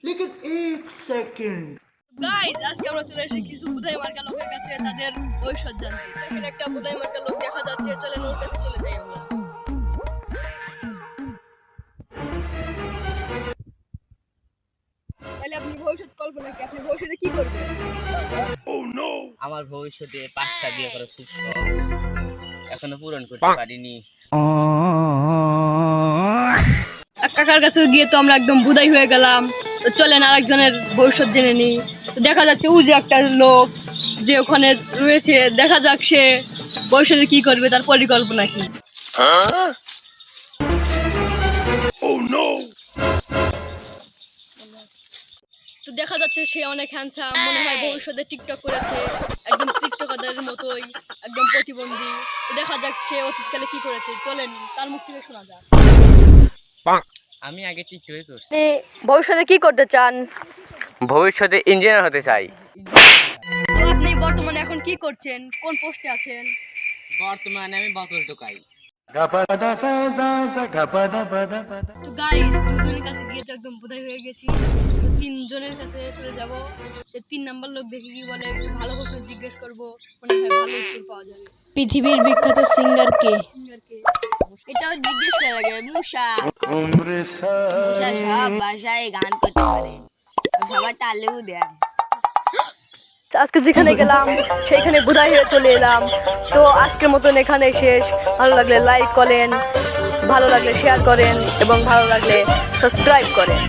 लेकिन एक second guys আজকে আমরা চলে এসেছি কিছু বুধাই মার্কা লোকের কাছে তাদের ভবিষ্যৎ জানতে। এখানে একটা বুধাই মার্কা লোক দেখা যাচ্ছে, চলেন ওর কাছে চলে যাই আমরা। তাহলে আপনি ভবিষ্যৎ কল্পনা কি, আপনি ভবিষ্যতে কি করবেন? আমার ভবিষ্যতে 5টা বিয়ে করার খুব শখ, এখনো পূরণ করতে পারিনি। এক কাকার কাছে গিয়ে তো আমরা একদম বুধাই হয়ে গেলাম। তো চলেন আরেকজনের ভবিষ্যৎ জেনে নিই। তো দেখা যাচ্ছে ওই যে একটা লোক যে ওখানে রয়েছে, দেখা যাক সে ভবিষ্যতে কি করবে, তার পরিকল্পনা কি। তো দেখা যাচ্ছে সে অনেক হ্যান্ডসাম, মনে হয় ভবিষ্যতে টিকটক করেছে, একদম টিকটকারদের মতোই, একদম প্রতিবন্ধী। তো দেখা যাক সে অতীতকালে কি করেছে, চলেন তার মুখ থেকে শোনা যাক। আমি আগে টিকটকই করছি। আপনি ভবিষ্যতে কি করতে চান? ভবিষ্যতে ইঞ্জিনিয়ার হতে চাই। তো আপনি বর্তমানে এখন কি করছেন, কোন পোস্টে আছেন? বর্তমানে আমি বোতল টোকাই। তো গাইস দুজনের কাছে গিয়ে তো একদম বোধাই হয়ে গেছি। তো তিনজনের কাছে চলে যাব। সে 3 নাম্বার লোক দেখে কি বলে একটু ভালো প্রশ্ন জিজ্ঞেস করব, মনে হয় ভালো উত্তর পাওয়া যাবে। পৃথিবীর বিখ্যাত সিঙ্গার কে? সিঙ্গারকে এটাও জিজ্ঞেস করা লাগে। মুসা মুসা সব ভাষায় গান করতে পারে, সবার তালেও দেয়। আজকে যেখানে গেলাম সেইখানে বুধাই হয়ে চলে এলাম। তো আজকের মতন এখানে শেষ। ভালো লাগলে লাইক করেন, ভালো লাগলে শেয়ার করেন এবং ভালো লাগলে সাবস্ক্রাইব করেন।